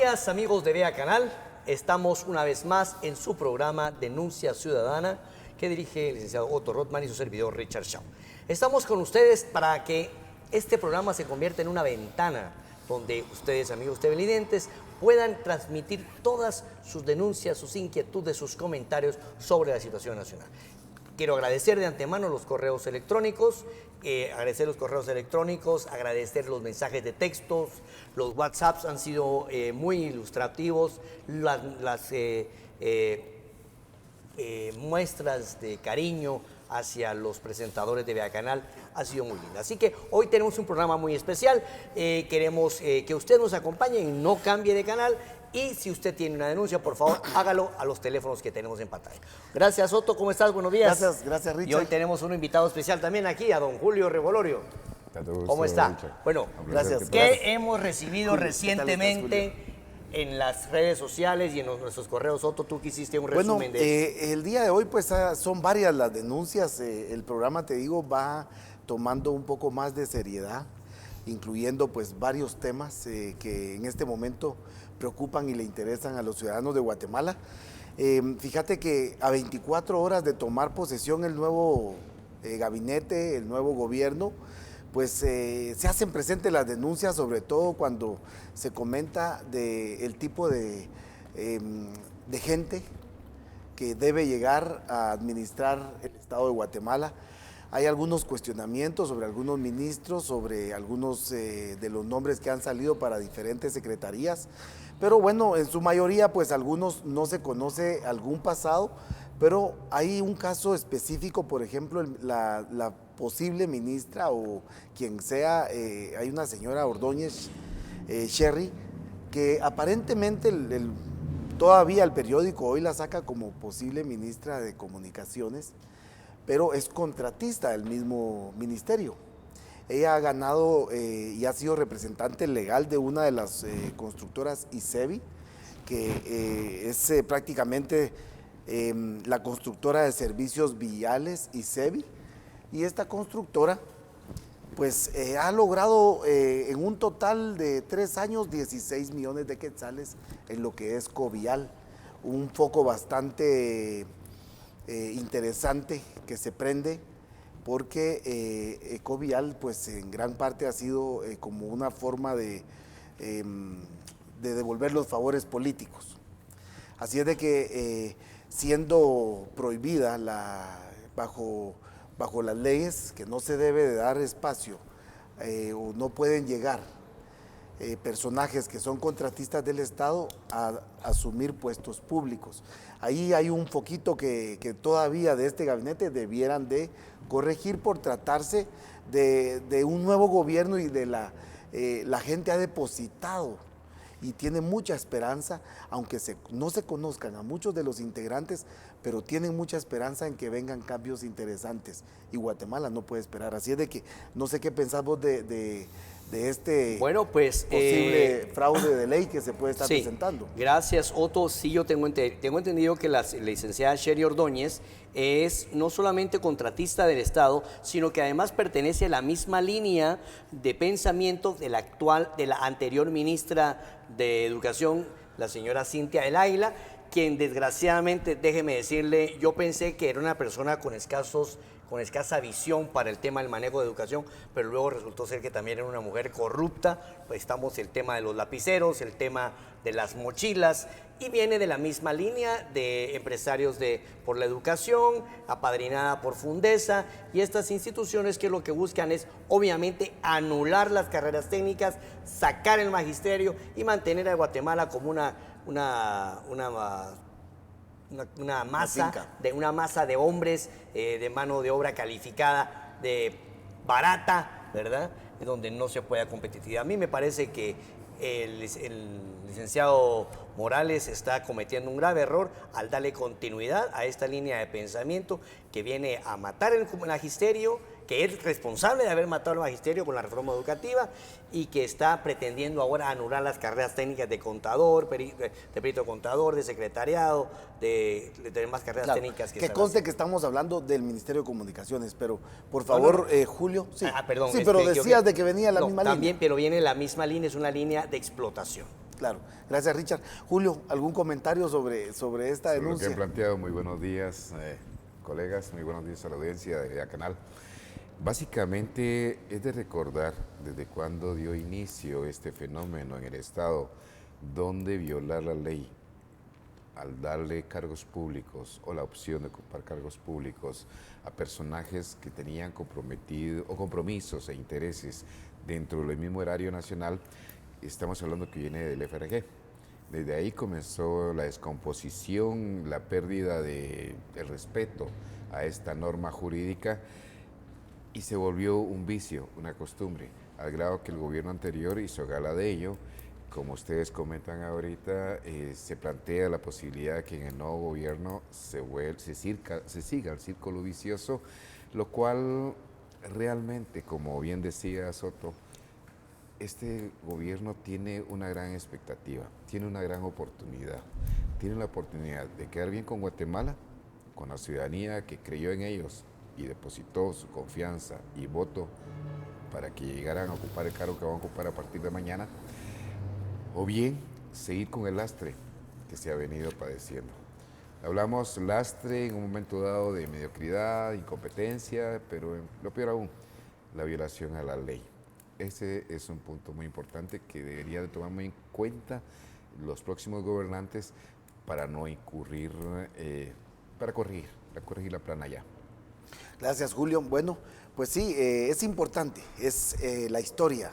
días, amigos de Vea Canal. Estamos una vez más en su programa Denuncia Ciudadana que dirige el licenciado Otto Rothman y su servidor Richard Shaw. Estamos con ustedes para que este programa se convierta en una ventana donde ustedes, amigos televidentes, puedan transmitir todas sus denuncias, sus inquietudes, sus comentarios sobre la situación nacional. Quiero agradecer de antemano los correos electrónicos, agradecer los mensajes de textos, los WhatsApps han sido muy ilustrativos, las muestras de cariño hacia los presentadores de Vea Canal ha sido muy linda. Así que hoy tenemos un programa muy especial, queremos que usted nos acompañe y no cambie de canal. Y si usted tiene una denuncia, por favor, hágalo a los teléfonos que tenemos en pantalla. Gracias, Otto. ¿Cómo estás? Buenos días. Gracias, Richard. Y hoy tenemos un invitado especial también aquí, a don Julio Revolorio. ¿Cómo está? Richard. Bueno, gracias. ¿Qué hemos recibido recientemente en las redes sociales y en nuestros correos? Otto, tú que hiciste un resumen de eso. El día de hoy, pues, son varias las denuncias. El programa, te digo, va tomando un poco más de seriedad, incluyendo, pues, varios temas que en este momento preocupan y le interesan a los ciudadanos de Guatemala. Fíjate que a 24 horas de tomar posesión el nuevo gabinete, el nuevo gobierno, pues se hacen presentes las denuncias, sobre todo cuando se comenta del tipo de gente que debe llegar a administrar el Estado de Guatemala. Hay algunos cuestionamientos sobre algunos ministros, sobre algunos de los nombres que han salido para diferentes secretarías, pero bueno, en su mayoría, pues algunos no se conoce algún pasado, pero hay un caso específico, por ejemplo, la posible ministra o quien sea, hay una señora Ordóñez Sherry, que aparentemente todavía el periódico hoy la saca como posible ministra de Comunicaciones, pero es contratista del mismo ministerio. Ella ha ganado y ha sido representante legal de una de las constructoras ISEBI, que es prácticamente la constructora de servicios viales ISEBI, y esta constructora pues ha logrado en un total de 3 años 16 millones de quetzales en lo que es Covial, un foco bastante interesante que se prende, porque Covial pues en gran parte ha sido como una forma de devolver los favores políticos. Así es de que siendo prohibida bajo las leyes que no se debe de dar espacio o no pueden llegar personajes que son contratistas del Estado a asumir puestos públicos. Ahí hay un foquito que todavía de este gabinete debieran de corregir por tratarse de un nuevo gobierno y de la gente ha depositado y tiene mucha esperanza, aunque no se conozcan a muchos de los integrantes, pero tienen mucha esperanza en que vengan cambios interesantes y Guatemala no puede esperar. Así es de que no sé qué pensás vos de este posible fraude de ley que se puede estar presentando. Gracias, Otto. Sí, yo tengo entendido que la licenciada Sherry Ordóñez es no solamente contratista del Estado, sino que además pertenece a la misma línea de pensamiento de la anterior ministra de Educación, la señora Cintia del Águila, quien desgraciadamente, déjeme decirle, yo pensé que era una persona con escasa visión para el tema del manejo de educación, pero luego resultó ser que también era una mujer corrupta. Pues estamos el tema de los lapiceros, el tema de las mochilas, y viene de la misma línea de empresarios por la educación, apadrinada por Fundesa, y estas instituciones que lo que buscan es obviamente anular las carreras técnicas, sacar el magisterio y mantener a Guatemala como una masa de hombres, de mano de obra calificada, barata, ¿verdad? Donde no se pueda competitividad. A mí me parece que el licenciado Morales está cometiendo un grave error al darle continuidad a esta línea de pensamiento que viene a matar el magisterio, que es responsable de haber matado al magisterio con la reforma educativa y que está pretendiendo ahora anular las carreras técnicas de contador, de perito contador, de secretariado, de demás carreras técnicas. Que conste que estamos hablando del Ministerio de Comunicaciones, pero por favor, Julio. Perdón. Sí, pero decías de que venía la misma línea. También, pero viene la misma línea, es una línea de explotación. Claro, gracias Richard. Julio, ¿algún comentario sobre esta Sobre lo que denuncia? han planteado, muy buenos días, colegas, muy buenos días a la audiencia de Canal. Básicamente es de recordar desde cuándo dio inicio este fenómeno en el Estado, donde violar la ley al darle cargos públicos o la opción de ocupar cargos públicos a personajes que tenían comprometido o compromisos e intereses dentro del mismo erario nacional, estamos hablando que viene del FRG. Desde ahí comenzó la descomposición, la pérdida del respeto a esta norma jurídica y se volvió un vicio, una costumbre, al grado que el gobierno anterior hizo gala de ello. Como ustedes comentan ahorita, se plantea la posibilidad de que en el nuevo gobierno se siga el círculo vicioso, lo cual realmente, como bien decía Soto, este gobierno tiene una gran expectativa, tiene una gran oportunidad. Tiene la oportunidad de quedar bien con Guatemala, con la ciudadanía que creyó en ellos y depositó su confianza y voto para que llegaran a ocupar el cargo que van a ocupar a partir de mañana, o bien seguir con el lastre que se ha venido padeciendo. Hablamos lastre en un momento dado de mediocridad, incompetencia, pero lo peor aún, la violación a la ley. Ese es un punto muy importante que debería de tomar muy en cuenta los próximos gobernantes para no incurrir, para corregir la plana ya. Gracias, Julio. Bueno, pues sí, es importante, es la historia.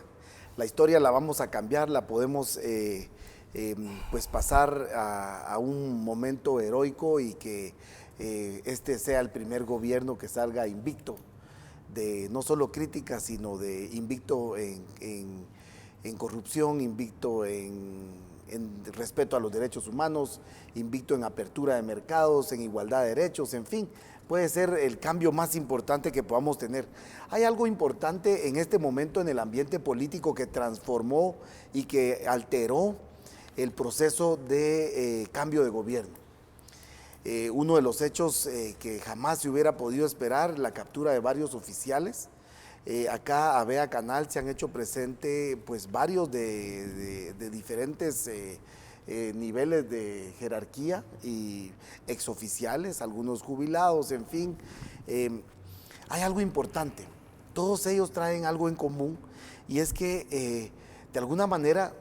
La historia la vamos a cambiar, la podemos pues pasar a un momento heroico y que este sea el primer gobierno que salga invicto de no solo críticas, sino de invicto en corrupción, invicto en respeto a los derechos humanos, invicto en apertura de mercados, en igualdad de derechos, en fin, puede ser el cambio más importante que podamos tener. Hay algo importante en este momento en el ambiente político que transformó y que alteró el proceso de cambio de gobierno. Uno de los hechos que jamás se hubiera podido esperar, la captura de varios oficiales. Acá a Vea Canal se han hecho presente pues varios de diferentes niveles de jerarquía y exoficiales, algunos jubilados, en fin. Hay algo importante, todos ellos traen algo en común y es que de alguna manera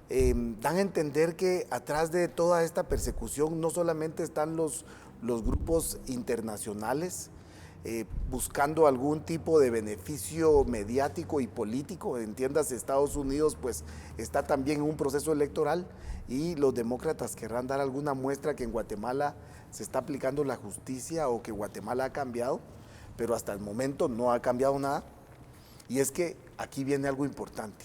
dan a entender que atrás de toda esta persecución no solamente están los grupos internacionales buscando algún tipo de beneficio mediático y político, entiendas, Estados Unidos pues está también en un proceso electoral y los demócratas querrán dar alguna muestra que en Guatemala se está aplicando la justicia o que Guatemala ha cambiado, pero hasta el momento no ha cambiado nada. Y es que aquí viene algo importante.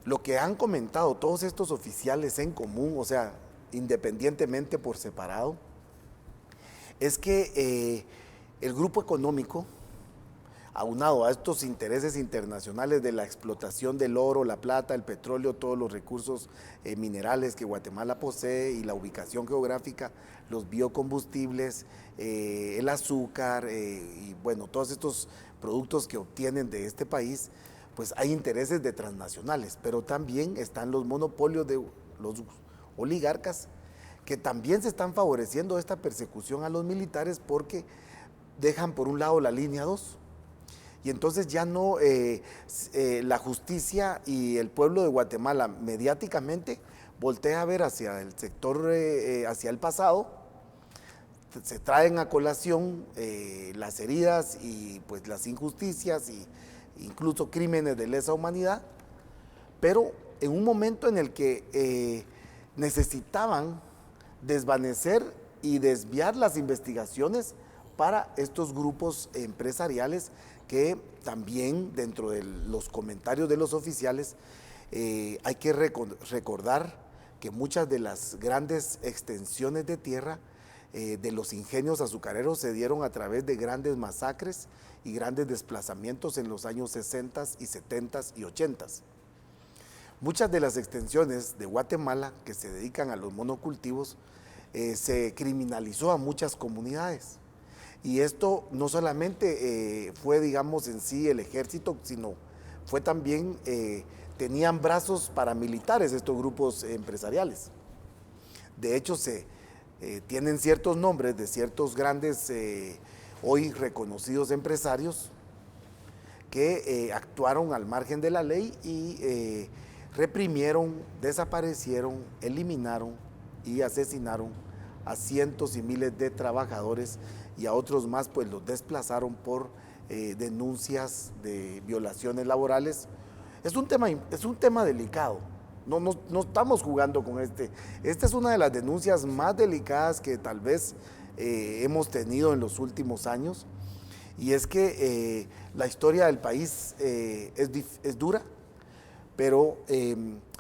Lo que han comentado todos estos oficiales en común, o sea, independientemente por separado, es que el grupo económico, aunado a estos intereses internacionales de la explotación del oro, la plata, el petróleo, todos los recursos minerales que Guatemala posee y la ubicación geográfica, los biocombustibles, el azúcar y bueno, todos estos productos que obtienen de este país, pues hay intereses de transnacionales, pero también están los monopolios de los oligarcas que también se están favoreciendo esta persecución a los militares porque dejan por un lado la línea 2 y entonces ya no la justicia y el pueblo de Guatemala mediáticamente voltea a ver hacia el sector, hacia el pasado, se traen a colación las heridas y pues las injusticias y incluso crímenes de lesa humanidad, pero en un momento en el que necesitaban desvanecer y desviar las investigaciones para estos grupos empresariales que también dentro de los comentarios de los oficiales hay que recordar que muchas de las grandes extensiones de tierra de los ingenios azucareros se dieron a través de grandes masacres y grandes desplazamientos en los años 60 y 70 y 80. Muchas de las extensiones de Guatemala que se dedican a los monocultivos se criminalizó a muchas comunidades. Y esto no solamente fue, digamos, en sí el ejército, sino fue también tenían brazos paramilitares estos grupos empresariales. De hecho, tienen ciertos nombres de ciertos grandes, hoy reconocidos empresarios que actuaron al margen de la ley y reprimieron, desaparecieron, eliminaron y asesinaron a cientos y miles de trabajadores, y a otros más pues los desplazaron por denuncias de violaciones laborales. Es un tema delicado. No estamos jugando con este. Esta es una de las denuncias más delicadas que tal vez hemos tenido en los últimos años, y es que la historia del país es dura, pero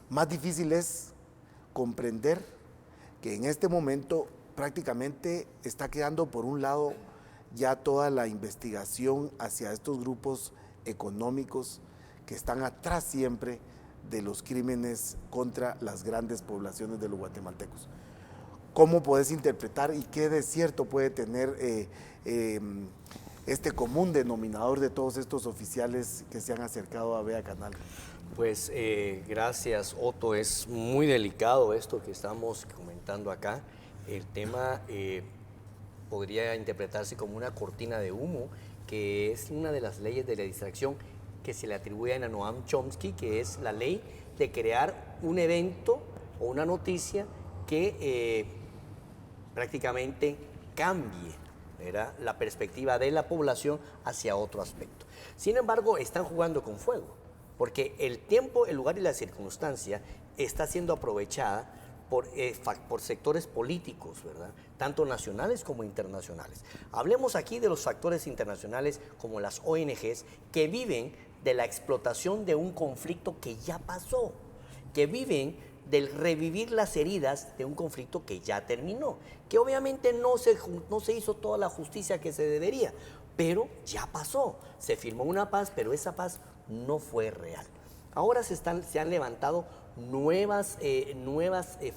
más difícil es comprender que en este momento prácticamente está quedando por un lado ya toda la investigación hacia estos grupos económicos que están atrás siempre de los crímenes contra las grandes poblaciones de los guatemaltecos. ¿Cómo puedes interpretar y qué de cierto puede tener este común denominador de todos estos oficiales que se han acercado a Vea Canal? Pues gracias, Otto. Es muy delicado esto que estamos comentando acá. El tema podría interpretarse como una cortina de humo, que es una de las leyes de la distracción que se le atribuyen a Noam Chomsky, que es la ley de crear un evento o una noticia que prácticamente cambie, ¿verdad?, la perspectiva de la población hacia otro aspecto. Sin embargo, están jugando con fuego, porque el tiempo, el lugar y la circunstancia está siendo aprovechada por sectores políticos, ¿verdad?, tanto nacionales como internacionales. Hablemos aquí de los factores internacionales como las ONGs, que viven de la explotación de un conflicto que ya pasó, que viven del revivir las heridas de un conflicto que ya terminó, que obviamente no se hizo toda la justicia que se debería, pero ya pasó. Se firmó una paz, pero esa paz no fue real. Ahora se han levantado nuevas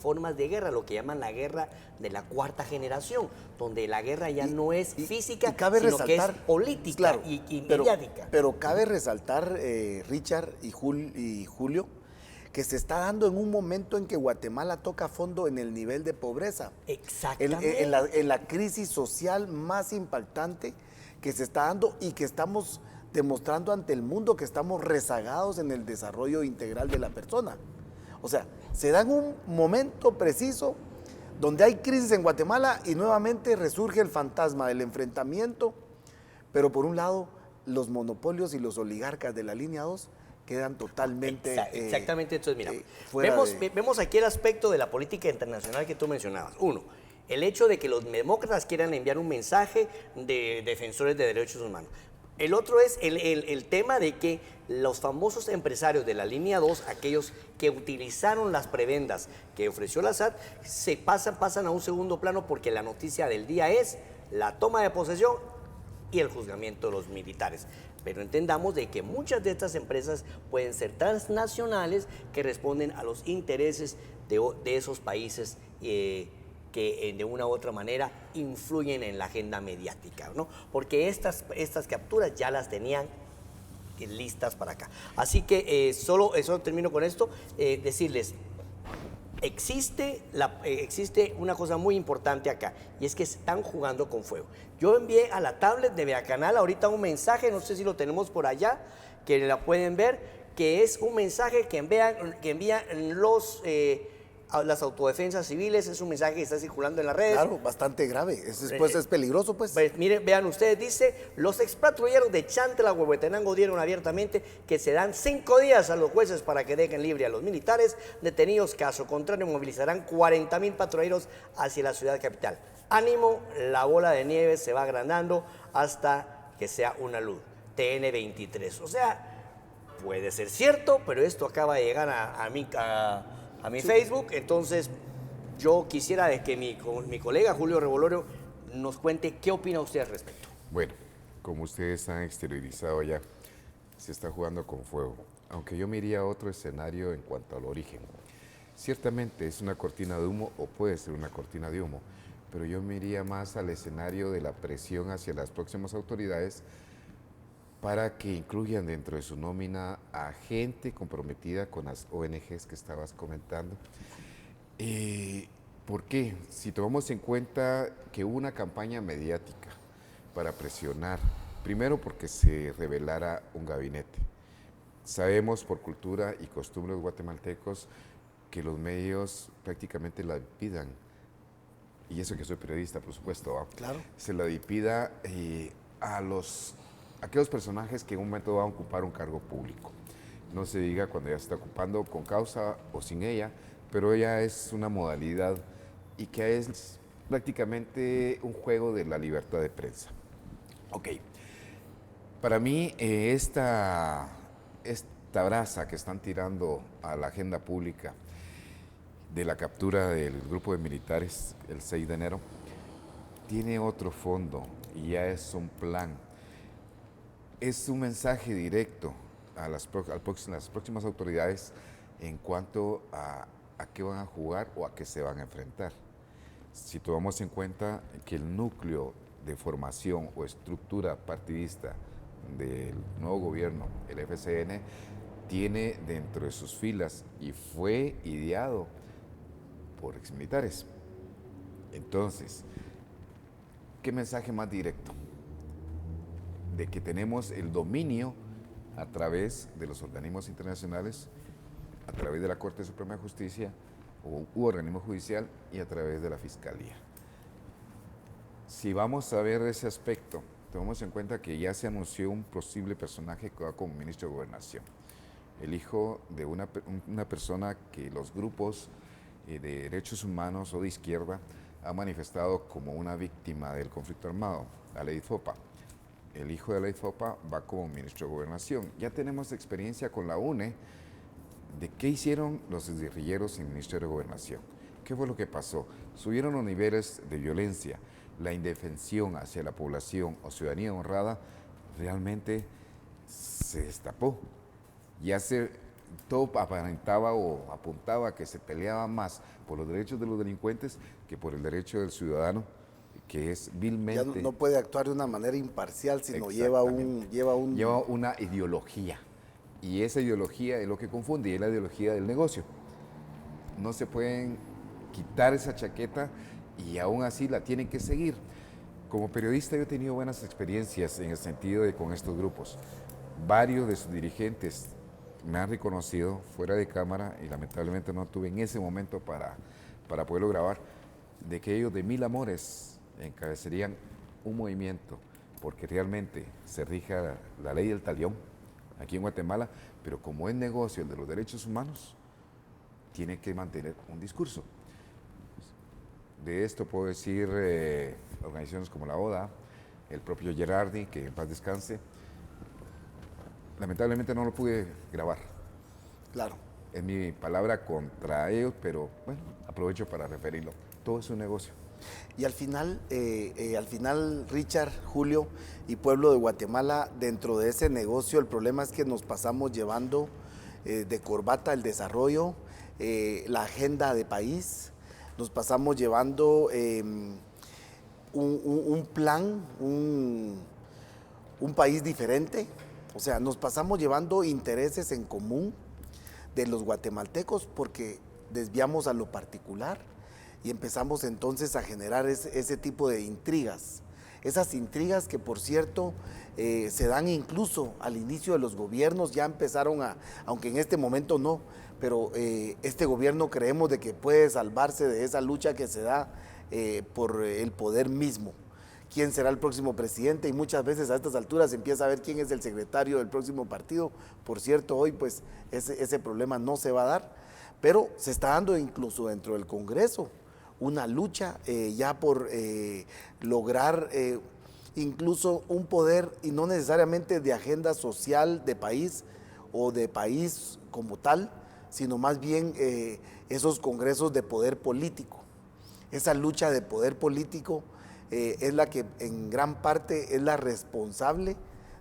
formas de guerra, lo que llaman la guerra de la cuarta generación, donde la guerra ya no es física, sino que es política, claro, y mediática. Pero cabe resaltar, Richard y Julio, que se está dando en un momento en que Guatemala toca fondo en el nivel de pobreza. Exactamente. En la crisis social más impactante que se está dando y que estamos demostrando ante el mundo que estamos rezagados en el desarrollo integral de la persona. O sea, se da en un momento preciso donde hay crisis en Guatemala y nuevamente resurge el fantasma del enfrentamiento, pero por un lado los monopolios y los oligarcas de la línea 2 quedan totalmente exactamente. Entonces, mira, vemos aquí el aspecto de la política internacional que tú mencionabas. Uno, el hecho de que los demócratas quieran enviar un mensaje de defensores de derechos humanos. El otro es el tema de que los famosos empresarios de la línea 2, aquellos que utilizaron las prebendas que ofreció la SAT, pasan a un segundo plano, porque la noticia del día es la toma de posesión y el juzgamiento de los militares. Pero entendamos de que muchas de estas empresas pueden ser transnacionales, que responden a los intereses de esos países que de una u otra manera influyen en la agenda mediática, ¿no? Porque estas capturas ya las tenían listas para acá. Así que solo termino con esto, decirles, existe una cosa muy importante acá, y es que están jugando con fuego. Yo envié a la tablet de Vea Canal ahorita un mensaje, no sé si lo tenemos por allá, que la pueden ver, que es un mensaje que envían las autodefensas civiles. Es un mensaje que está circulando en las redes. Claro, bastante grave. Es peligroso, pues. Miren, vean ustedes, dice: los expatrulleros de Chantla, Huehuetenango, dieron abiertamente que se dan 5 días a los jueces para que dejen libre a los militares detenidos. Caso contrario, movilizarán 40,000 patrulleros hacia la ciudad capital. Ánimo, la bola de nieve se va agrandando hasta que sea una luz. TN23. O sea, puede ser cierto, pero esto acaba de llegar a mi Facebook. Entonces yo quisiera de que mi colega Julio Revolorio nos cuente qué opina usted al respecto. Bueno, como ustedes han exteriorizado ya, se está jugando con fuego, aunque yo me iría a otro escenario en cuanto al origen. Ciertamente es una cortina de humo, o puede ser una cortina de humo, pero yo me iría más al escenario de la presión hacia las próximas autoridades para que incluyan dentro de su nómina a gente comprometida con las ONGs que estabas comentando. ¿Por qué? Si tomamos en cuenta que hubo una campaña mediática para presionar, primero porque se revelara un gabinete. Sabemos por cultura y costumbres guatemaltecos que los medios prácticamente la pidan, y eso que soy periodista, por supuesto, ¿va? Claro. Se la pida a aquellos personajes que en un momento van a ocupar un cargo público. No se diga cuando ya se está ocupando con causa o sin ella, pero ella es una modalidad y que es prácticamente un juego de la libertad de prensa. Ok, para mí esta brasa que están tirando a la agenda pública de la captura del grupo de militares el 6 de enero, tiene otro fondo y ya es un plan. Es un mensaje directo a las próximas autoridades en cuanto a qué van a jugar o a qué se van a enfrentar. Si tomamos en cuenta que el núcleo de formación o estructura partidista del nuevo gobierno, el FCN, tiene dentro de sus filas y fue ideado por exmilitares. Entonces, ¿qué mensaje más directo? De que tenemos el dominio a través de los organismos internacionales, a través de la Corte Suprema de Justicia u organismo judicial y a través de la Fiscalía. Si vamos a ver ese aspecto, tomemos en cuenta que ya se anunció un posible personaje que va como ministro de Gobernación, el hijo de una persona que los grupos de derechos humanos o de izquierda han manifestado como una víctima del conflicto armado, Aleid Fopa. El hijo de Aleid Fopa va como ministro de Gobernación. Ya tenemos experiencia con la UNE de qué hicieron los guerrilleros en el Ministerio de Gobernación. ¿Qué fue lo que pasó? Subieron los niveles de violencia, la indefensión hacia la población o ciudadanía honrada realmente se destapó. Ya todo aparentaba o apuntaba a que se peleaba más por los derechos de los delincuentes que por el derecho del ciudadano, que es vilmente... Ya no puede actuar de una manera imparcial, sino lleva una ideología. Y esa ideología es lo que confunde, y es la ideología del negocio. No se pueden quitar esa chaqueta y aún así la tienen que seguir. Como periodista yo he tenido buenas experiencias en el sentido de con estos grupos. Varios de sus dirigentes me han reconocido fuera de cámara y lamentablemente no tuve en ese momento para poderlo grabar, de que ellos de mil amores encabezarían un movimiento porque realmente se rija la ley del talión aquí en Guatemala, pero como es negocio el de los derechos humanos, tiene que mantener un discurso. De esto puedo decir organizaciones como la ODA, el propio Gerardi, que en paz descanse. Lamentablemente no lo pude grabar. Claro. Es mi palabra contra ellos, pero bueno, aprovecho para referirlo. Todo es un negocio. Y al final, Richard, Julio y pueblo de Guatemala, dentro de ese negocio, el problema es que nos pasamos llevando de corbata el desarrollo, la agenda de país, nos pasamos llevando un plan, un país diferente, o sea, nos pasamos llevando intereses en común de los guatemaltecos porque desviamos a lo particular y empezamos entonces a generar ese tipo de intrigas. Esas intrigas que, por cierto, se dan incluso al inicio de los gobiernos, ya empezaron aunque en este momento no, pero este gobierno creemos de que puede salvarse de esa lucha que se da por el poder mismo. ¿Quién será el próximo presidente? Y muchas veces a estas alturas se empieza a ver quién es el secretario del próximo partido. Por cierto, hoy pues ese problema no se va a dar, pero se está dando incluso dentro del Congreso una lucha ya por lograr incluso un poder, y no necesariamente de agenda social de país o de país como tal, sino más bien esos congresos de poder político. Esa lucha de poder político es la que en gran parte es la responsable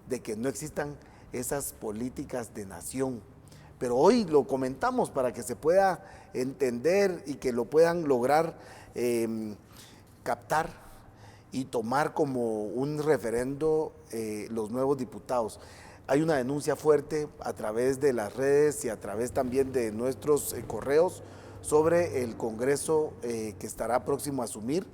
de que no existan esas políticas de nación. Pero hoy lo comentamos para que se pueda entender y que lo puedan lograr captar y tomar como un referendo los nuevos diputados. Hay una denuncia fuerte a través de las redes y a través también de nuestros correos sobre el Congreso que estará próximo a asumir.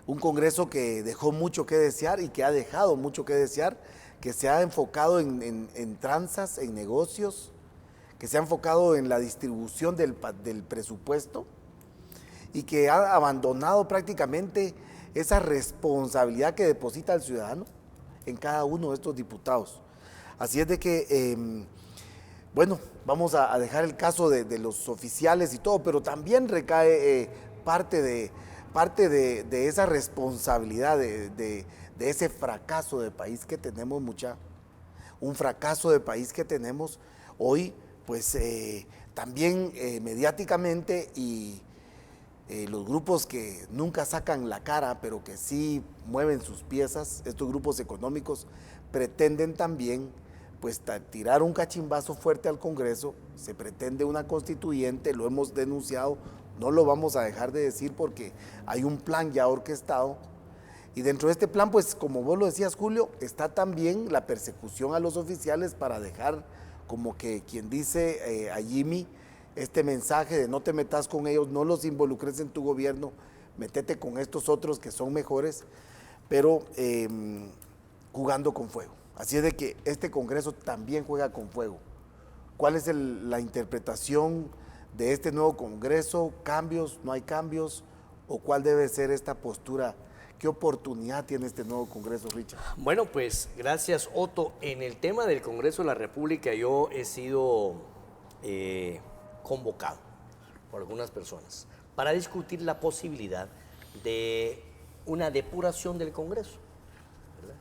Un Congreso que dejó mucho que desear y que ha dejado mucho que desear, que se ha enfocado en tranzas, en negocios, que se ha enfocado en la distribución del presupuesto y que ha abandonado prácticamente esa responsabilidad que deposita el ciudadano en cada uno de estos diputados. Así es de que, bueno, vamos a dejar el caso de los oficiales y todo, pero también recae parte de esa responsabilidad, de ese fracaso de país que tenemos, un fracaso de país que tenemos hoy, pues también mediáticamente y los grupos que nunca sacan la cara, pero que sí mueven sus piezas, estos grupos económicos pretenden también pues tirar un cachimbazo fuerte al Congreso. Se pretende una constituyente, lo hemos denunciado, no lo vamos a dejar de decir porque hay un plan ya orquestado. Y dentro de este plan, pues como vos lo decías, Julio, está también la persecución a los oficiales para dejar como que quien dice a Jimmy este mensaje de no te metas con ellos, no los involucres en tu gobierno, métete con estos otros que son mejores, pero jugando con fuego. Así es de que este Congreso también juega con fuego. ¿Cuál es la interpretación de este nuevo Congreso? ¿Cambios? ¿No hay cambios? ¿O cuál debe ser esta postura? ¿Qué oportunidad tiene este nuevo Congreso, Richard? Bueno, pues gracias, Otto. En el tema del Congreso de la República yo he sido convocado por algunas personas para discutir la posibilidad de una depuración del Congreso, ¿verdad?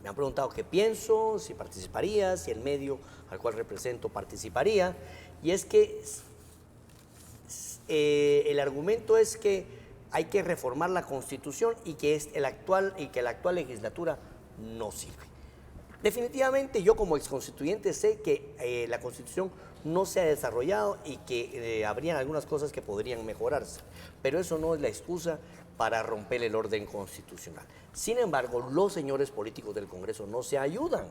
Me han preguntado qué pienso, si participaría, si el medio al cual represento participaría, y es que el argumento es que hay que reformar la Constitución y que la actual legislatura no sirve. Definitivamente yo como exconstituyente sé que la Constitución no se ha desarrollado y que habrían algunas cosas que podrían mejorarse, pero eso no es la excusa para romper el orden constitucional. Sin embargo, los señores políticos del Congreso no se ayudan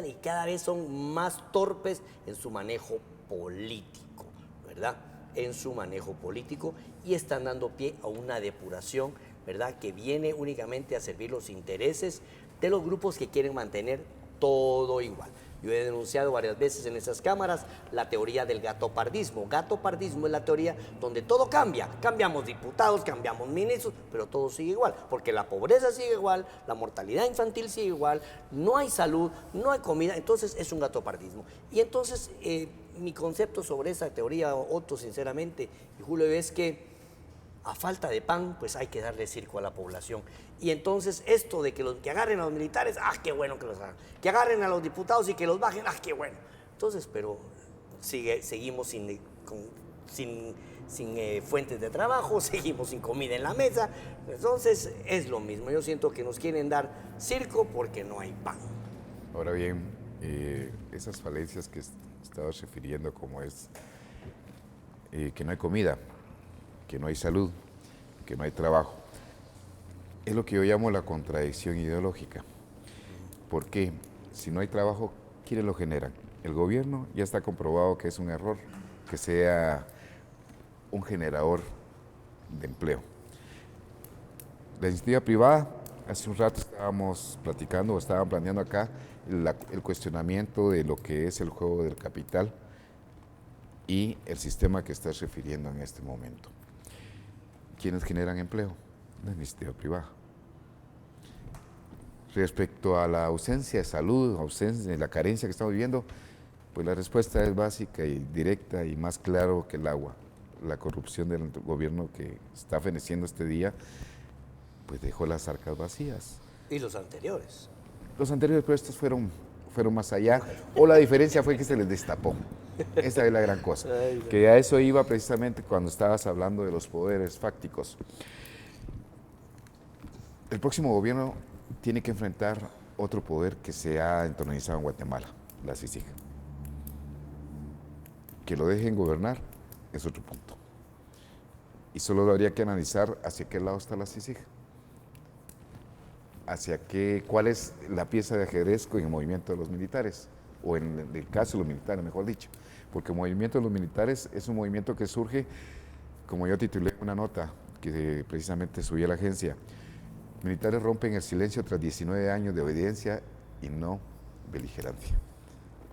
y cada vez son más torpes en su manejo político, ¿verdad? En su manejo político, y están dando pie a una depuración, ¿verdad?, que viene únicamente a servir los intereses de los grupos que quieren mantener todo igual. Yo he denunciado varias veces en esas cámaras la teoría del gatopardismo. Gatopardismo es la teoría donde todo cambia. Cambiamos diputados, cambiamos ministros, pero todo sigue igual, porque la pobreza sigue igual, la mortalidad infantil sigue igual, no hay salud, no hay comida, entonces es un gatopardismo. Y entonces mi concepto sobre esa teoría, Otto, sinceramente, y Julio, es que a falta de pan, pues hay que darle circo a la población. Y entonces esto de que agarren a los militares, qué bueno que los hagan. Que agarren a los diputados y que los bajen, qué bueno. Entonces, pero seguimos sin fuentes de trabajo, seguimos sin comida en la mesa. Entonces es lo mismo. Yo siento que nos quieren dar circo porque no hay pan. Ahora bien, esas falencias que estabas refiriendo, como es que no hay comida, que no hay salud, que no hay trabajo, es lo que yo llamo la contradicción ideológica. Porque si no hay trabajo, ¿quiénes lo generan? El gobierno. Ya está comprobado que es un error que sea un generador de empleo. La iniciativa privada, hace un rato estábamos platicando o estaban planeando acá el cuestionamiento de lo que es el juego del capital y el sistema que estás refiriendo en este momento. ¿Quiénes generan empleo? La iniciativa privada. Respecto a la ausencia de salud, la carencia que estamos viviendo, pues la respuesta es básica y directa y más claro que el agua. La corrupción del gobierno que está feneciendo este día, pues dejó las arcas vacías. ¿Y los anteriores? Los anteriores, pero estos fueron más allá, o la diferencia fue que se les destapó. Esa es la gran cosa. Que a eso iba precisamente cuando estabas hablando de los poderes fácticos. El próximo gobierno tiene que enfrentar otro poder que se ha entronizado en Guatemala, la CICIG. Que lo dejen gobernar es otro punto. Y solo habría que analizar hacia qué lado está la CICIG. cuál es la pieza de ajedrez en el movimiento de los militares, o en el caso de los militares, mejor dicho, porque el movimiento de los militares es un movimiento que surge, como yo titulé una nota que precisamente subí a la agencia, militares rompen el silencio tras 19 años de obediencia y no beligerancia,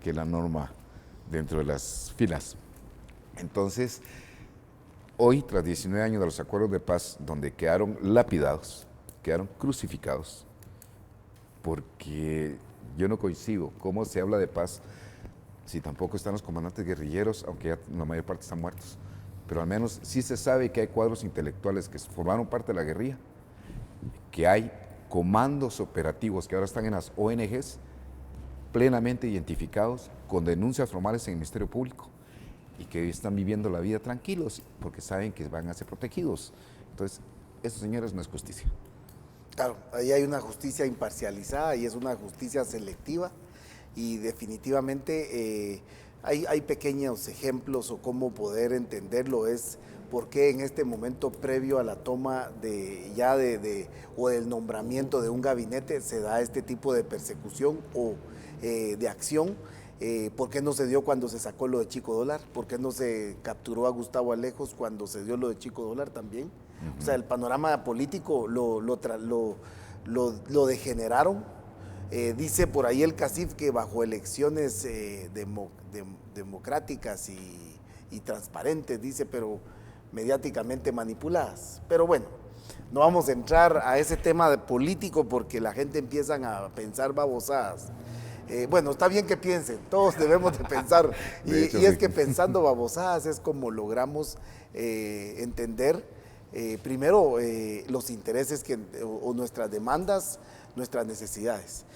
que es la norma dentro de las filas. Entonces, hoy, tras 19 años de los acuerdos de paz, donde quedaron lapidados, quedaron crucificados, porque yo no coincido cómo se habla de paz si tampoco están los comandantes guerrilleros, aunque ya la mayor parte están muertos, pero al menos sí se sabe que hay cuadros intelectuales que formaron parte de la guerrilla, que hay comandos operativos que ahora están en las ONGs plenamente identificados con denuncias formales en el Ministerio Público y que hoy están viviendo la vida tranquilos porque saben que van a ser protegidos. Entonces, eso, señores, no es justicia. Claro, ahí hay una justicia imparcializada y es una justicia selectiva y definitivamente hay pequeños ejemplos o cómo poder entenderlo es por qué en este momento previo a la toma o del nombramiento de un gabinete se da este tipo de persecución o de acción. ¿Por qué no se dio cuando se sacó lo de Chico Dólar? ¿Por qué no se capturó a Gustavo Alejos cuando se dio lo de Chico Dólar también? O sea, el panorama político lo degeneraron. Dice por ahí el CACIF que bajo elecciones democráticas y transparentes, dice, pero mediáticamente manipuladas. Pero bueno, no vamos a entrar a ese tema de político porque la gente empieza a pensar babosadas. Bueno, está bien que piensen, todos debemos de pensar. Y es que pensando babosadas es como logramos entender primero los intereses o nuestras demandas, nuestras necesidades.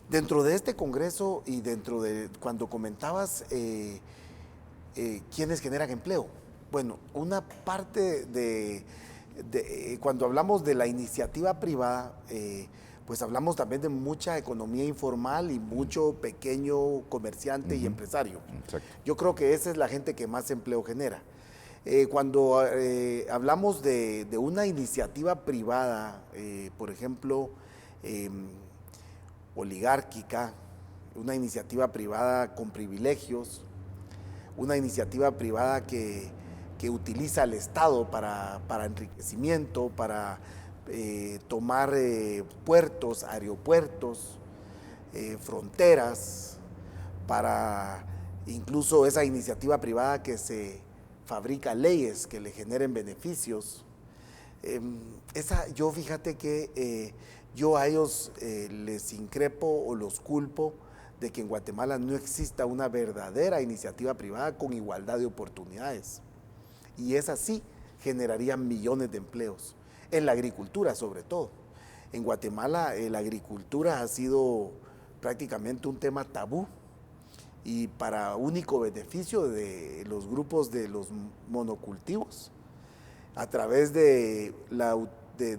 Dentro de este Congreso y dentro de cuando comentabas quiénes generan empleo, bueno, una parte cuando hablamos de la iniciativa privada, pues hablamos también de mucha economía informal y mucho pequeño comerciante y empresario. Exacto. Yo creo que esa es la gente que más empleo genera. Cuando hablamos de una iniciativa privada, por ejemplo, oligárquica, una iniciativa privada con privilegios, una iniciativa privada que utiliza al Estado para enriquecimiento, para tomar puertos, aeropuertos, fronteras, para incluso esa iniciativa privada que se fabrica leyes que le generen beneficios. Yo fíjate que yo a ellos les increpo o los culpo de que en Guatemala no exista una verdadera iniciativa privada con igualdad de oportunidades. Y es así, generarían millones de empleos, en la agricultura sobre todo. En Guatemala la agricultura ha sido prácticamente un tema tabú y para único beneficio de los grupos de los monocultivos, a través de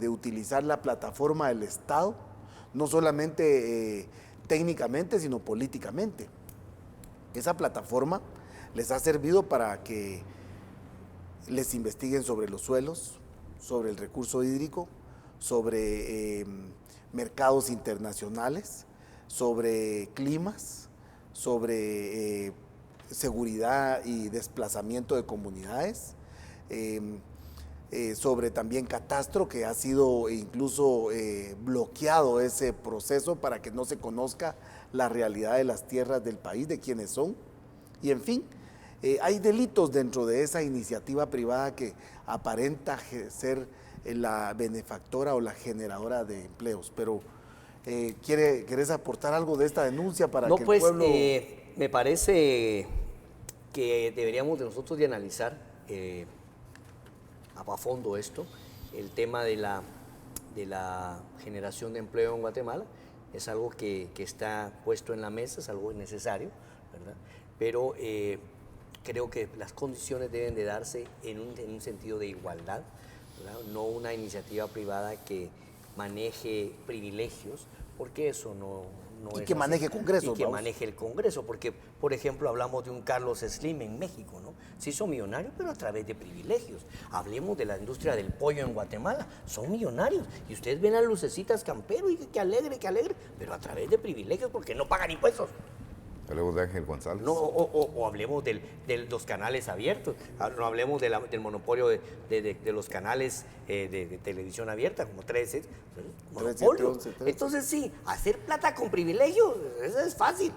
utilizar la plataforma del Estado, no solamente técnicamente, sino políticamente. Esa plataforma les ha servido para que les investiguen sobre los suelos, sobre el recurso hídrico, sobre mercados internacionales, sobre climas, sobre seguridad y desplazamiento de comunidades, sobre también catastro, que ha sido incluso bloqueado ese proceso para que no se conozca la realidad de las tierras del país, de quiénes son, y en fin, hay delitos dentro de esa iniciativa privada que aparenta ser la benefactora o la generadora de empleos, pero ¿querés aportar algo de esta denuncia para que el pueblo...? Me parece que deberíamos de nosotros de analizar a fondo esto, el tema de la generación de empleo en Guatemala. Es algo que está puesto en la mesa, es algo necesario, ¿verdad? Pero creo que las condiciones deben de darse en un sentido de igualdad, ¿verdad? No una iniciativa privada que maneje privilegios ¿Por qué eso no Y es que así? maneje Congreso, Y que vamos. maneje el Congreso, porque, por ejemplo, hablamos de un Carlos Slim en México, ¿no? Se hizo millonario, pero a través de privilegios. Hablemos de la industria del pollo en Guatemala, son millonarios. Y ustedes ven las lucecitas Campero y qué alegre, pero a través de privilegios porque no pagan impuestos. Hablemos de Ángel González. No, o hablemos de los canales abiertos, no hablemos del monopolio de los canales de televisión abierta, como 13, monopolio. 13. Entonces sí, hacer plata con privilegios, eso es fácil.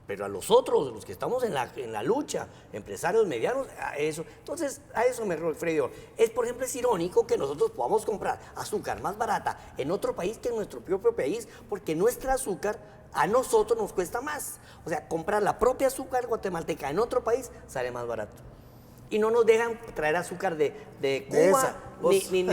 Pero a los otros, los que estamos en la lucha, empresarios medianos, a eso. Entonces, a eso me refiero. Por ejemplo, es irónico que nosotros podamos comprar azúcar más barata en otro país que en nuestro propio país, porque nuestra azúcar a nosotros nos cuesta más. O sea, comprar la propia azúcar guatemalteca en otro país sale más barato. Y no nos dejan traer azúcar de Cuba,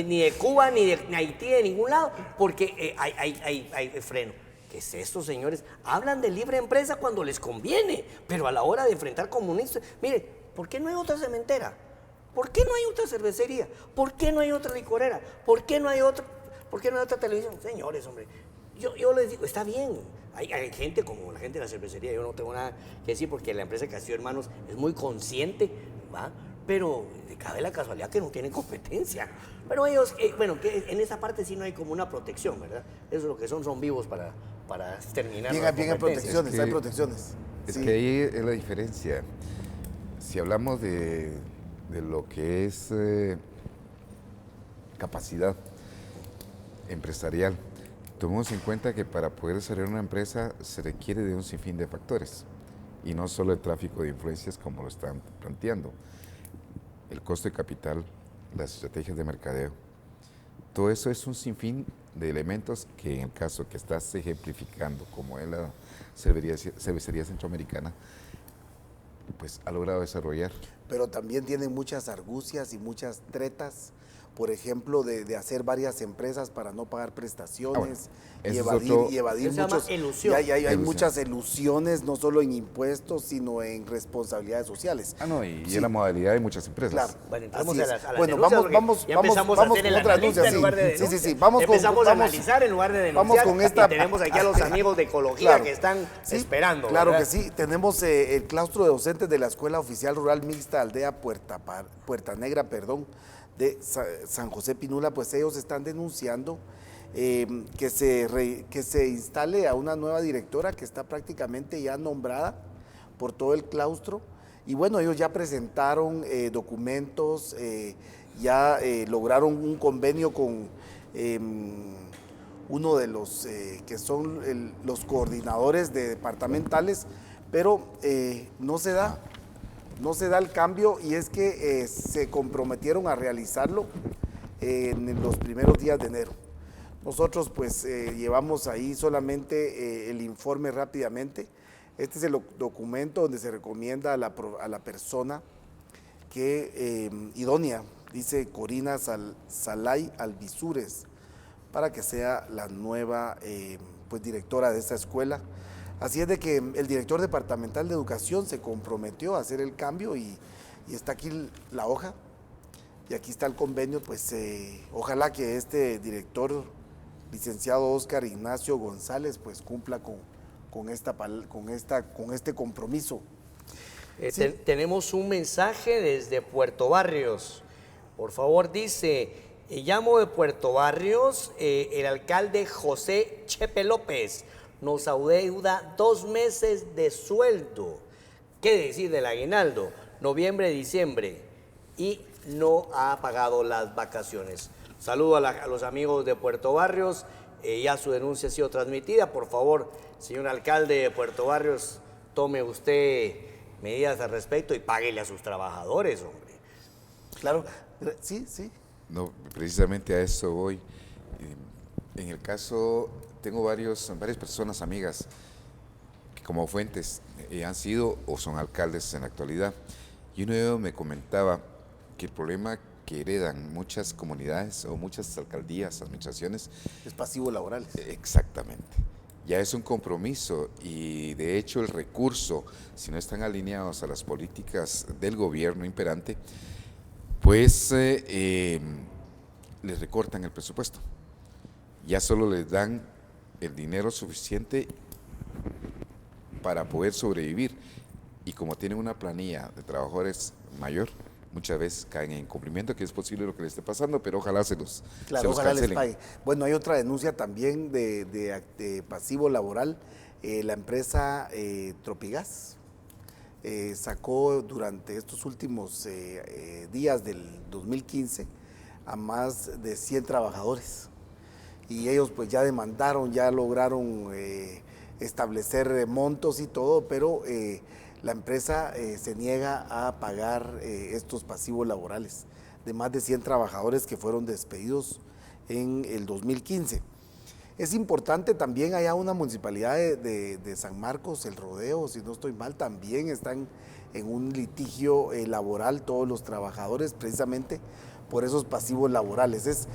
ni de Cuba, ni de Haití, de ningún lado, porque hay freno. ¿Qué es esto, señores? Hablan de libre empresa cuando les conviene, pero a la hora de enfrentar comunistas, mire, ¿por qué no hay otra cementera? ¿Por qué no hay otra cervecería? ¿Por qué no hay otra licorera? ¿Por qué no hay otra televisión? Señores, hombre, yo les digo, está bien. Hay gente como la gente de la cervecería, yo no tengo nada que decir porque la empresa Castillo Hermanos es muy consciente, ¿va? Pero cabe la casualidad que no tienen competencia. Pero ellos, que en esa parte sí no hay como una protección, ¿verdad? Eso es lo que son vivos para terminar. Bien, hay protecciones, hay protecciones. Es Sí. que ahí es la diferencia. Si hablamos de lo que es capacidad empresarial, tomemos en cuenta que para poder desarrollar una empresa se requiere de un sinfín de factores y no solo el tráfico de influencias como lo están planteando. El costo de capital, las estrategias de mercadeo, todo eso es un sinfín de elementos que en el caso que estás ejemplificando, como es la cervecería centroamericana, pues ha logrado desarrollar. Pero también tienen muchas argucias y muchas tretas, por ejemplo, de hacer varias empresas para no pagar prestaciones y evadir Eso se llama muchos. elusión. Hay Elusión. muchas elusiones, no solo en impuestos, sino en responsabilidades sociales. Y Sí. en la modalidad de muchas empresas. Claro. Bueno, entramos Así a es. las Bueno, denuncias, porque ya empezamos a hacer con el otra analista denuncia, en lugar de sí. denuncia. Sí, vamos con- Empezamos a vamos- analizar en lugar de denunciar. vamos con esta- Y tenemos aquí a los amigos de ecología Claro. que están Sí, esperando. Claro ¿verdad? que sí. Tenemos el claustro de docentes de la Escuela Oficial Rural Mixta Aldea Puerta Negra, de San José Pinula, pues ellos están denunciando que se instale a una nueva directora que está prácticamente ya nombrada por todo el claustro. Y bueno, ellos ya presentaron documentos, lograron un convenio con uno de los que son los coordinadores departamentales, pero no se da el cambio, y es que se comprometieron a realizarlo en los primeros días de enero. Nosotros pues llevamos ahí solamente el informe rápidamente. Este es el documento donde se recomienda a la persona que idónea, dice Corina Salay Alvisures, para que sea la nueva pues directora de esta escuela. Así es de que el director departamental de educación se comprometió a hacer el cambio y está aquí la hoja y aquí está el convenio. Pues ojalá que este director, licenciado Óscar Ignacio González, pues cumpla con este compromiso. Sí. Tenemos un mensaje desde Puerto Barrios. Por favor, dice, llamo de Puerto Barrios, el alcalde José Chepe López nos adeuda 2 meses de sueldo. ¿Qué decir del aguinaldo? Noviembre, diciembre. Y no ha pagado las vacaciones. Saludo a los amigos de Puerto Barrios. Ya su denuncia ha sido transmitida. Por favor, señor alcalde de Puerto Barrios, tome usted medidas al respecto y páguele a sus trabajadores, hombre. Claro, sí, sí. No, precisamente a eso voy. En el caso, tengo varias personas amigas que como fuentes han sido o son alcaldes en la actualidad. Y uno de ellos me comentaba que el problema que heredan muchas comunidades o muchas alcaldías, administraciones, Es pasivo laboral. exactamente. Ya es un compromiso y de hecho el recurso, si no están alineados a las políticas del gobierno imperante, pues les recortan el presupuesto. Ya solo les dan el dinero suficiente para poder sobrevivir. Y como tienen una planilla de trabajadores mayor, muchas veces caen en incumplimiento, que es posible lo que le esté pasando, pero ojalá se los Ojalá les cancelen. pague. Bueno, hay otra denuncia también de pasivo laboral. La empresa Tropigas sacó durante estos últimos días del 2015 a más de 100 trabajadores. Y ellos pues ya demandaron, ya lograron establecer montos y todo, pero la empresa se niega a pagar estos pasivos laborales de más de 100 trabajadores que fueron despedidos en el 2015. Es importante también, allá una municipalidad de San Marcos, El Rodeo, si no estoy mal, también están en un litigio laboral todos los trabajadores precisamente por esos pasivos laborales.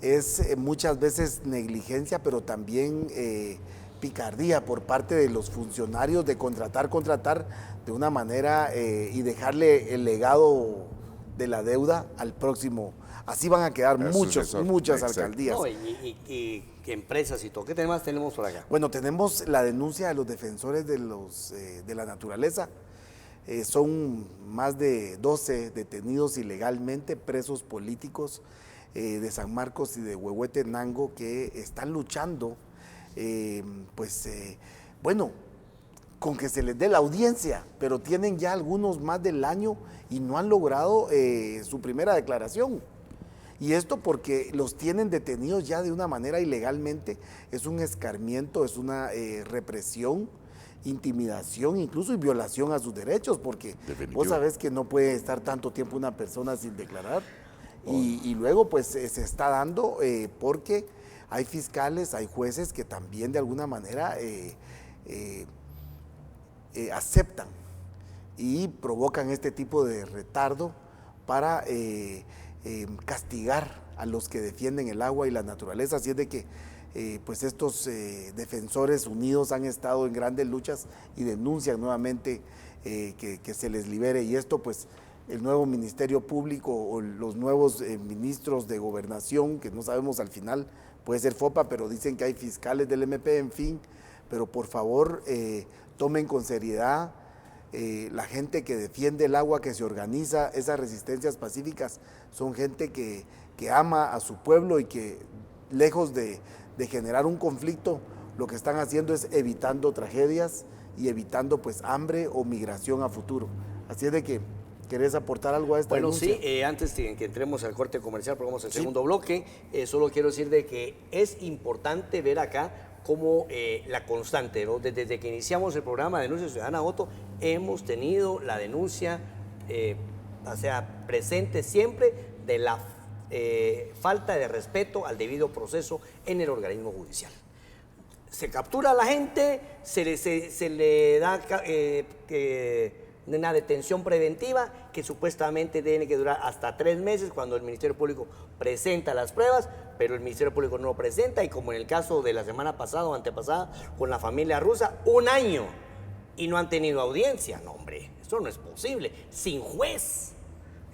Es muchas veces negligencia, pero también picardía por parte de los funcionarios de contratar de una manera y dejarle el legado de la deuda al próximo. Así van a quedar muchas alcaldías. No, y empresas y todo. ¿Qué más tenemos por acá? Bueno, tenemos la denuncia de los defensores de la naturaleza. Son más de 12 detenidos ilegalmente, presos políticos de San Marcos y de Huehuetenango que están luchando, con que se les dé la audiencia, pero tienen ya algunos más del año y no han logrado su primera declaración. Y esto porque los tienen detenidos ya de una manera ilegalmente, es un escarmiento, es una represión, intimidación, incluso y violación a sus derechos, porque vos sabés que no puede estar tanto tiempo una persona sin declarar. Y luego pues se está dando porque hay fiscales, hay jueces que también de alguna manera aceptan y provocan este tipo de retardo para castigar a los que defienden el agua y la naturaleza. Así es de que pues estos defensores unidos han estado en grandes luchas y denuncian nuevamente que se les libere, y esto pues el nuevo Ministerio Público o los nuevos ministros de Gobernación, que no sabemos al final, puede ser FOPA, pero dicen que hay fiscales del MP, en fin, pero por favor tomen con seriedad la gente que defiende el agua, que se organiza, esas resistencias pacíficas, son gente que ama a su pueblo y que lejos de generar un conflicto, lo que están haciendo es evitando tragedias y evitando pues hambre o migración a futuro. Así es de que, ¿querés aportar algo a esta denuncia? Bueno, sí, antes de que entremos al corte comercial, porque vamos al segundo bloque, solo quiero decir de que es importante ver acá cómo la constante, ¿no? Desde que iniciamos el programa de Denuncia Ciudadana Otto, hemos tenido la denuncia, presente siempre de la falta de respeto al debido proceso en el organismo judicial. Se captura a la gente, se le da una detención preventiva que supuestamente tiene que durar hasta 3 meses cuando el Ministerio Público presenta las pruebas, pero el Ministerio Público no lo presenta, y como en el caso de la semana pasada o antepasada con la familia rusa, 1 año y no han tenido audiencia. No, hombre, eso no es posible, sin juez.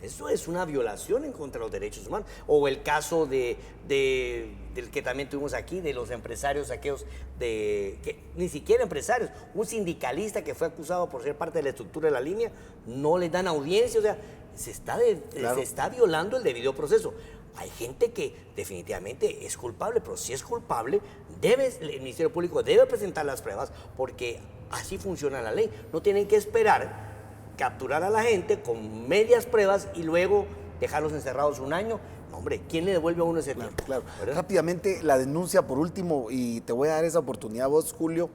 Eso es una violación en contra de los derechos humanos. O el caso del que también tuvimos aquí, de los empresarios aquellos, que ni siquiera empresarios, un sindicalista que fue acusado por ser parte de la estructura de la línea, no le dan audiencia, o sea, se está violando el debido proceso. Hay gente que definitivamente es culpable, pero si es culpable, el Ministerio Público debe presentar las pruebas, porque así funciona la ley. No tienen que esperar capturar a la gente con medias pruebas y luego dejarlos encerrados 1 año. No, hombre, ¿quién le devuelve a uno ese tiempo? Claro. Rápidamente, la denuncia por último, y te voy a dar esa oportunidad a vos, Julio.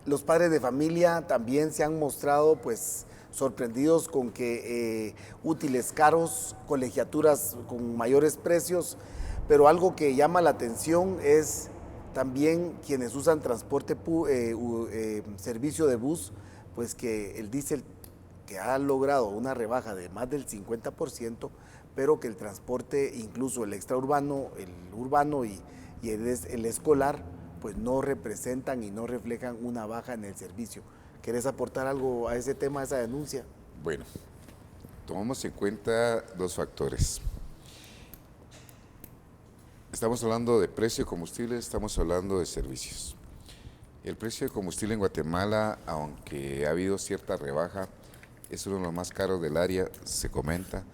Los padres de familia también se han mostrado pues sorprendidos con que útiles caros, colegiaturas con mayores precios, pero algo que llama la atención es también quienes usan transporte, servicio de bus, pues que el diésel, que ha logrado una rebaja de más del 50%, pero que el transporte, incluso el extraurbano, el urbano y el escolar, pues no representan y no reflejan una baja en el servicio. ¿Querés aportar algo a ese tema, a esa denuncia? Bueno, tomamos en cuenta 2 factores. Estamos hablando de precio de combustible, estamos hablando de servicios. El precio de combustible en Guatemala, aunque ha habido cierta rebaja, es uno de los más caros del área, se comenta,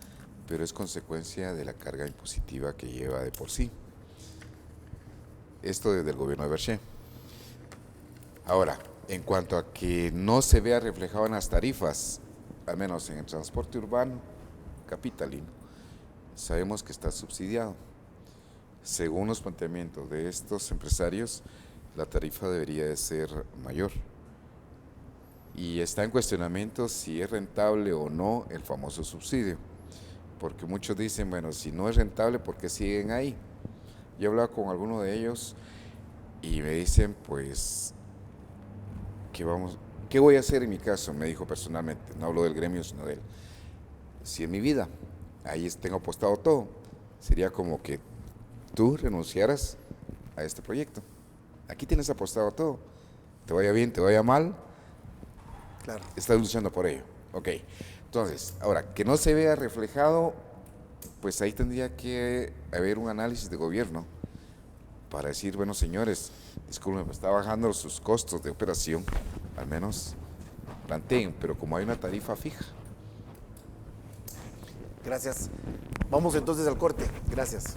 pero es consecuencia de la carga impositiva que lleva de por sí. Esto desde el gobierno de Berché. Ahora, en cuanto a que no se vea reflejado en las tarifas, al menos en el transporte urbano capitalino, sabemos que está subsidiado. Según los planteamientos de estos empresarios, la tarifa debería de ser mayor. Y está en cuestionamiento si es rentable o no el famoso subsidio. Porque muchos dicen, bueno, si no es rentable, ¿por qué siguen ahí? Yo he hablado con algunos de ellos y me dicen, pues, ¿qué voy a hacer en mi caso? Me dijo personalmente, no hablo del gremio, sino de él. Si en mi vida, ahí tengo apostado todo, sería como que tú renunciaras a este proyecto. Aquí tienes apostado todo. Te vaya bien, te vaya mal, Claro. estás luchando por ello. Ok. Entonces, ahora, que no se vea reflejado, pues ahí tendría que haber un análisis de gobierno para decir, bueno, señores, disculpen, me está bajando sus costos de operación, al menos planteen, pero como hay una tarifa fija. Gracias. Vamos entonces al corte. Gracias.